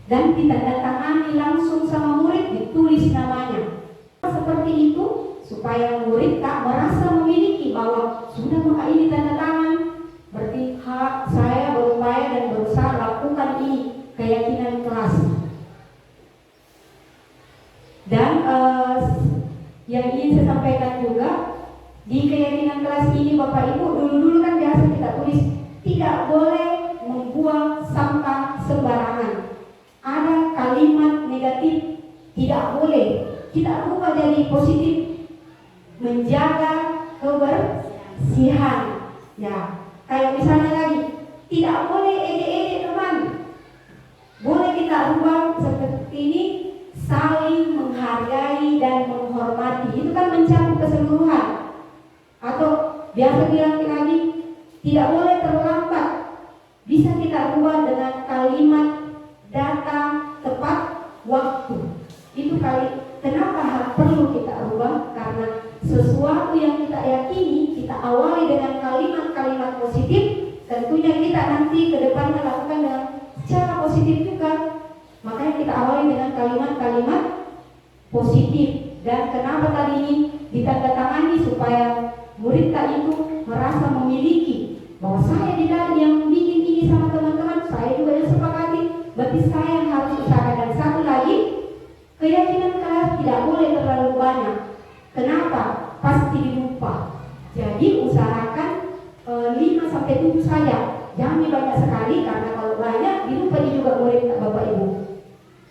dan ditandatangani langsung sama murid, ditulis namanya. Seperti itu supaya murid tak merasa memiliki bahwa sudah maka ini tanda tangan, berarti hak saya berupaya dan berusaha lakukan ini, keyakinan kelas. Dan yang ingin saya sampaikan juga, di keyakinan kelas ini Bapak Ibu, dulu kan biasa kita tulis tidak boleh membuang sampah sembarangan. Ada kalimat negatif, tidak boleh. Kita rubah jadi positif, menjaga kebersihan. Ya, kayak misalnya lagi, tidak boleh ejek-ejek teman. Boleh kita rubah seperti ini, saling menghargai dan menghormati. Itu kan mencakup keseluruhan. Atau biasa bilang lagi, tidak boleh terlambat. Bisa kita rubah dengan kalimat datang tepat waktu. Itu kenapa perlu kita rubah? Karena sesuatu yang kita yakini, kita awali dengan kalimat-kalimat positif, tentunya kita nanti ke depannya lakukan dengan secara positif juga. Makanya kita awali dengan kalimat-kalimat positif. Dan kenapa tadi ini ditandatangani supaya murid itu merasa memiliki bahwa saya di dalam yang bikin ini sama teman-teman, saya juga yang sepakati, berarti saya yang harus usahakan. Dan satu lagi, keyakinan kelas tidak boleh terlalu banyak. Kenapa? Pasti dilupa. Jadi usahakan 5-7 saja. Jangan banyak sekali, karena kalau banyak dilupa juga murid Bapak Ibu.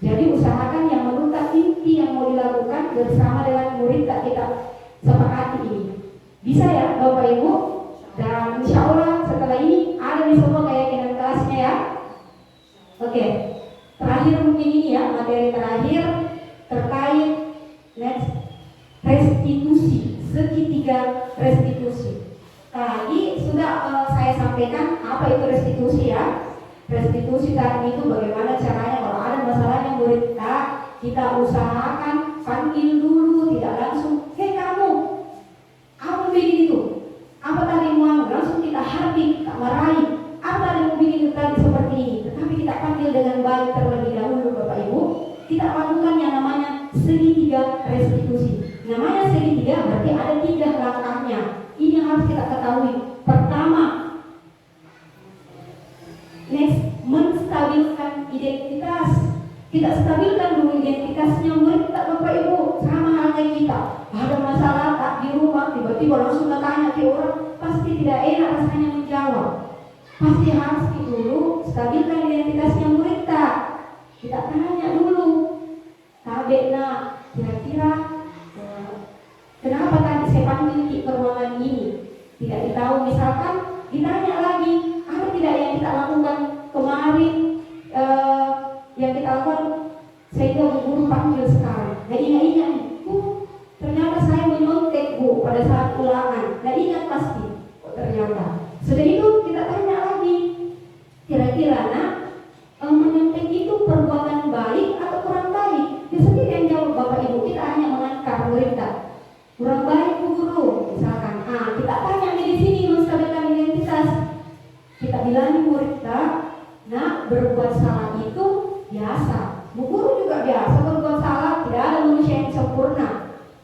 Jadi usahakan yang menurut inti yang mau dilakukan bersama dengan murid kita sepakati ini. Bisa ya Bapak Ibu? Dan insya Allah setelah ini ada di semua keyakinan kelasnya ya. Oke, terakhir mungkin ini ya, materi terakhir terkait restitusi, segitiga restitusi. Tadi sudah saya sampaikan apa itu restitusi ya. Restitusi tadi itu bagaimana caranya kalau ada masalahnya murid kita usahakan panggil dulu, tidak langsung, hei kamu, apa bikin itu? Apa tadi mau? Langsung kita hardik, kita marahi. Apa tadi mau bikin itu tadi seperti ini? Tetapi kita panggil dengan baik terlebih dahulu Bapak Ibu. Kita lakukan yang namanya segitiga restitusi. Namanya segitiga berarti ada 3 langkahnya. Ini yang harus kita ketahui. Pertama, menstabilkan identitas. Kita stabilkan dulu identitasnya murid kita Bapak Ibu. Sama halnya kita, ada masalah tak di rumah, tiba-tiba langsung tanya ke orang, pasti tidak enak rasanya menjawab. Pasti harus dulu stabilkan identitasnya murid tak. Kita tanya dulu, tabekna kira-kira kenapa tadi saya panggil ke ruangan ini? Tidak ditahu, misalkan ditanya lagi, apa tidak yang kita lakukan kemarin yang kita lakukan sehingga guru panggil sekarang. Nah ingat ternyata saya menyontek Bu pada saat ulangan. Nah ingat pasti, ternyata. Sudah itu kita tanya lagi, kira-kira menyontek itu perbuatan baik atau kurang baik? Biasanya yang jawab Bapak Ibu, kita hanya mengangkat murid kurang baik Bu Guru, misalkan. Kita tanya di sini menstabilkan identitas. Kita bilang murid berbuat salah itu biasa. Bu Guru juga biasa berbuat salah, tidak ada manusia yang sempurna.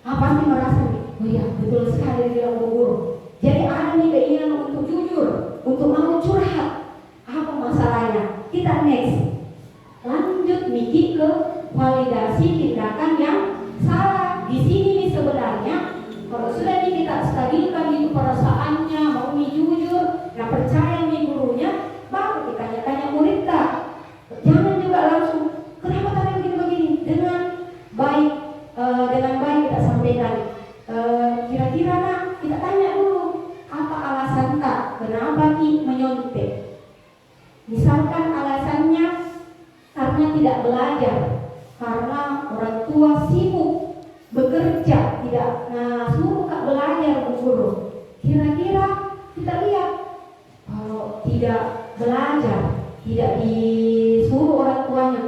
Pasti merasa nih, oh iya betul sekali bilang Bu Guru. Jadi ada nih keinginan untuk jujur, untuk mau curhat. Apa masalahnya? Kita next lanjut Miki ke validasi tindakan yang salah. Di sini nih sebenarnya kalau sudah nih kita stabilkan itu perasaannya, mau jujur, nah percaya nih gurunya, baru kita tanya murid tak. Jangan juga langsung kenapa kalian begini-begini, dengan baik kita sampaikan. Kira-kira kita tanya dulu apa alasan tak, kenapa Ki menyontek. Misalkan alasannya karena tidak belajar, karena orang tua sibuk bekerja, tidak suruh Kak belajar Bu Guru. Kira-kira kita lihat kalau tidak belajar, tidak disuruh orang tuanya,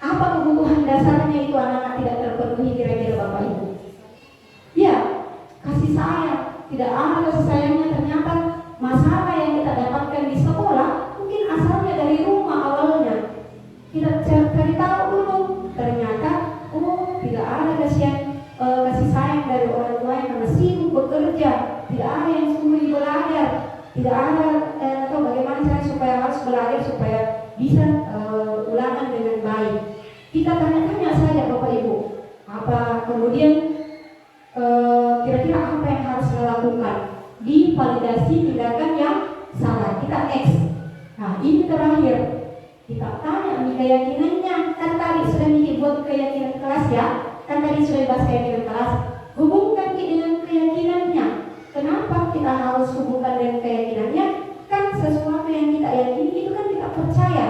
apa kebutuhan dasarnya itu anak-anak tidak terpenuhi kira-kira Bapak Ibu? Ya, kasih sayang, tidak ada kasih sayangnya. Ternyata masalah yang kita dapatkan di sekolah mungkin asalnya dari rumah awalnya. Kita cari tahu dulu, ternyata tidak ada kasih sayang dari orang tua atau bagaimana cara supaya harus belajar supaya bisa ulangan dengan baik. Kita tanya-tanya saja Bapak Ibu, apa kemudian kira-kira apa yang harus dilakukan di validasi tindakan yang salah. Kita next. Nah ini terakhir, kita tanya nih keyakinannya. Kan tadi sudah dibuat keyakinan kelas ya, kan tadi sudah dibahas keyakinan kelas. Hubungkan dengan keyakinannya. Kenapa kita harus hubungkan dengan keyakinannya? Kan sesuatu yang kita yakini itu kan kita percaya.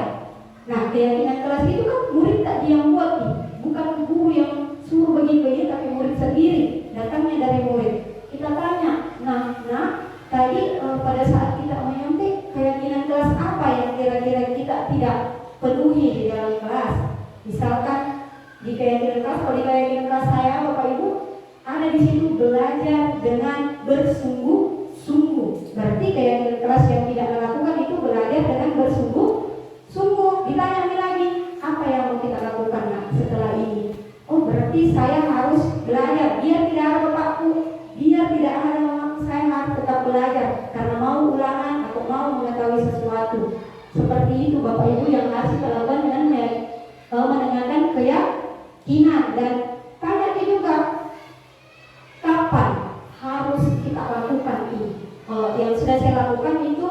Nah keyakinan kelas itu kan murid tak yang buat nih, bukan guru yang suruh begini-begini, tapi murid sendiri, datangnya dari murid. Kita tanya, nah tadi pada saat kita menyontek keyakinan kelas apa yang kira-kira kita tidak penuhi di dalam kelas. Misalkan di keyakinan kelas, kalau di keyakinan kelas saya Bapak Ibu ada di situ belajar dengan bersungguh-sungguh. Berarti keyakinan kelas yang tidak melakukan itu belajar dengan bersungguh-sungguh. Ditanya lagi, apa yang mau kita lakukan setelah ini? Oh berarti saya harus belajar, biar tidak ada bapakku, biar tidak ada mamaku, saya harus tetap belajar karena mau ulangan atau mau mengetahui sesuatu. Seperti itu Bapak Ibu yang harus kita lakukan dengan mendengarkan keyakinan. Dan tanya juga kapan harus kita lakukan ini. Kalau yang sudah saya lakukan itu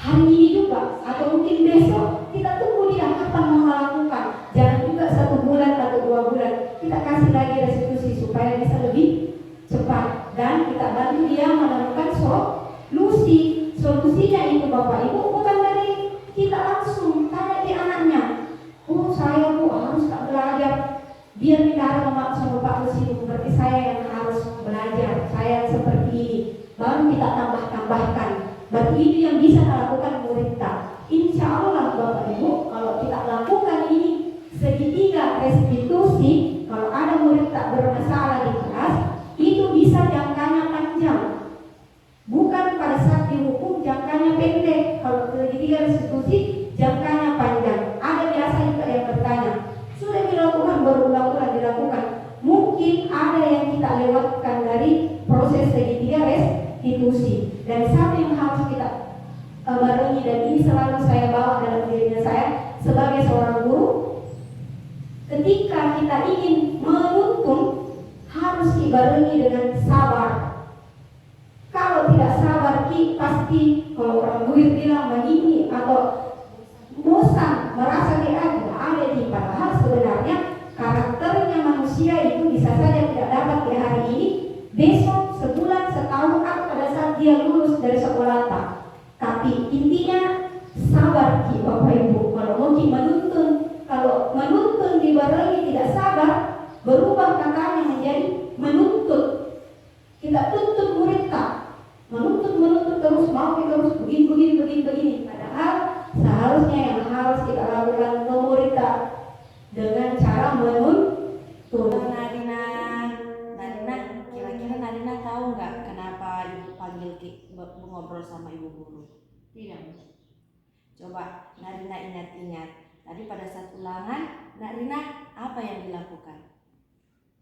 hari ini juga atau mungkin besok, kita tunggu dia kapan mau melakukan. Jangan juga 1 bulan atau 2 bulan. Kita kasih lagi restitusi supaya bisa lebih cepat dan kita bantu dia menemukan solusi. Solusinya itu Bapak Ibu bukan dari kita langsung. Tanya di anaknya, oh saya Bu harus tak belajar biar tidak ada mama sama Pak Lusi. Berarti saya yang harus belajar, saya yang seperti ini. Baru kita tambah-tambahkan. Berarti itu yang bisa dilakukan murid kita. Insya Allah Bapak Ibu, kalau kita lakukan ini segitiga restitusi, kalau ada murid tak bermasalah di kelas, itu bisa jangkanya panjang. Bukan pada saat dihukum jangkanya pendek. Kalau segitiga restitusi jangkanya panjang. Ada biasa juga yang bertanya, sudah dilakukan berulang-ulang dilakukan. Mungkin ada yang kita lewatkan dari proses segitiga restitusi. Dan satu yang harus kita barengi, dan ini selalu saya bawa dalam dirinya saya sebagai seorang guru, ketika kita ingin menuntun harus dibarengi dengan sabar. Kalau tidak sabar pasti kalau orang guir bilang begini atau bosan, merasa ada di, padahal sebenarnya karakternya manusia itu bisa saja tidak dapat di hari ini, besok, sebulan, setahun, atau pada saat dia lulus dari sekolah tak. Tapi intinya sabar Bapak Ibu. Kalau mau menuntun, kalau menuntun dibarengi tidak sabar, berubah katanya menjadi menuntut. Kita tuntut murid tak, menuntut terus, mau terus begini. Padahal seharusnya yang harus kita lakukan ke murid tak dengan cara menuntun. Narina, kira-kira Narina tahu nggak kenapa ibu panggil ngobrol sama ibu guru? Tidak. Coba Narina ingat-ingat. Tadi pada saat ulangan, Narina apa yang dilakukan?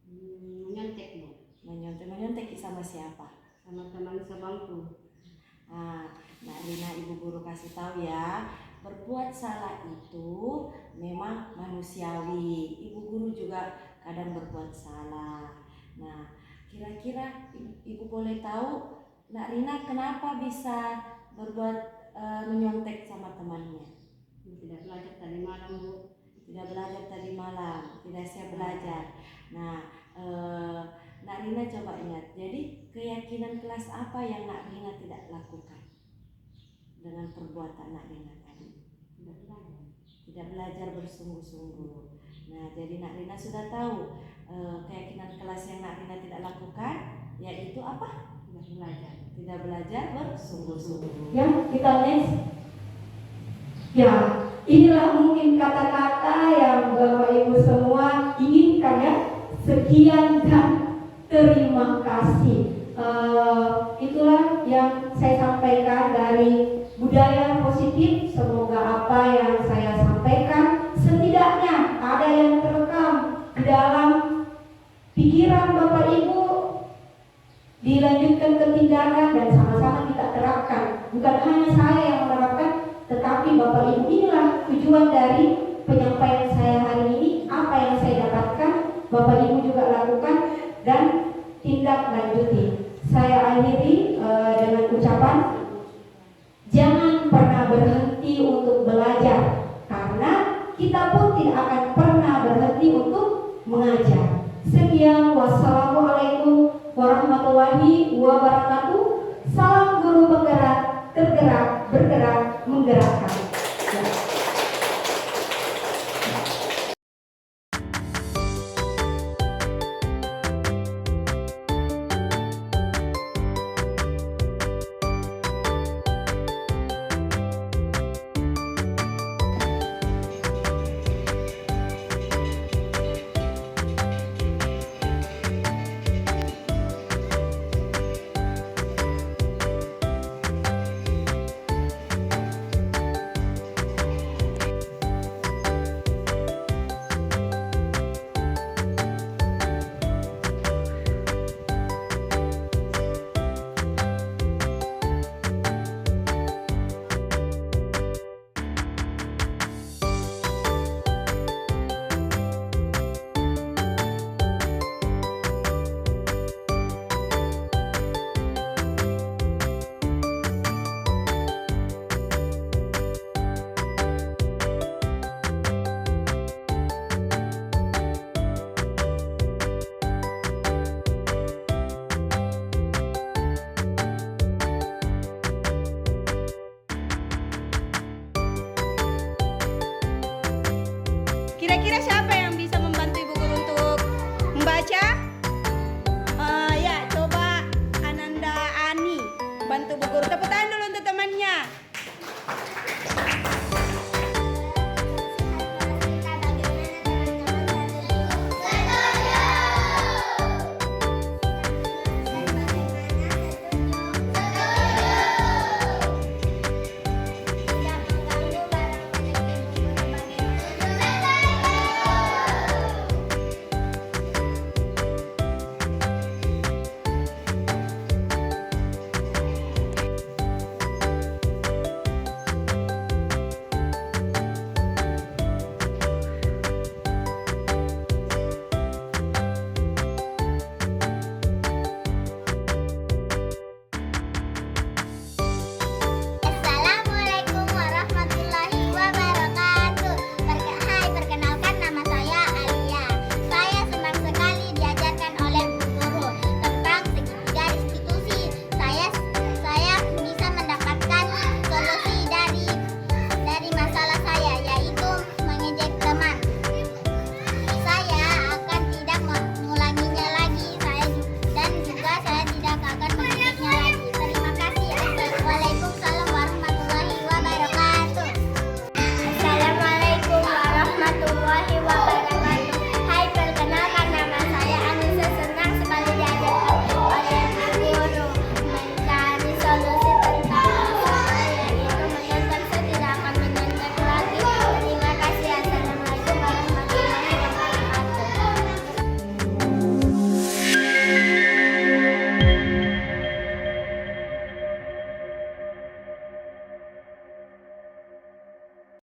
Menyontek Bu. Menyontek sama siapa? Sama teman sebangku. Narina ibu guru kasih tahu ya, berbuat salah itu memang manusiawi. Ibu guru juga kadang berbuat salah. Nah, kira-kira ibu boleh tahu Narina kenapa bisa berbuat menyontek sama temannya? Tidak belajar tadi malam Bu. Tidak belajar tadi malam, tidak siap belajar. Nah, Nak Rina coba ingat. Jadi keyakinan kelas apa yang Nak Rina tidak lakukan dengan perbuatan Nak Rina tadi? Tidak belajar bersungguh-sungguh. Nah, jadi Nak Rina sudah tahu keyakinan kelas yang Nak Rina tidak lakukan, yaitu apa? Tidak belajar bersungguh-sungguh. Ya, kita next. Ya, inilah mungkin kata-kata yang Bapak Ibu semua inginkan ya. Sekian dan terima kasih. Itulah yang saya sampaikan dari budaya positif. Semoga apa yang saya sampaikan setidaknya ada yang terekam di dalam pikiran Bapak Ibu, dilanjutkan ke tindakan dan sama-sama kita terapkan Bukan hanya saya yang menerapkan, tetapi Bapak Ibu inilah tujuan dari penyampaian saya hari ini. Apa yang saya dapatkan, Bapak Ibu juga lakukan dan tindak lanjuti. Saya akhiri dengan ucapan, jangan pernah berhenti untuk belajar, karena kita pun tidak akan pernah berhenti untuk mengajar. Sekian, wassalamualaikum warahmatullahi wabarakatuh. Salam guru penggerak, tergerak, bergerak, menggerakkan. Ya. Kira-kira siapa yang bisa membantu Ibu Guru untuk membaca? Ya, coba Ananda Ani bantu Bu Guru. Tepuk tangan dulu untuk temannya.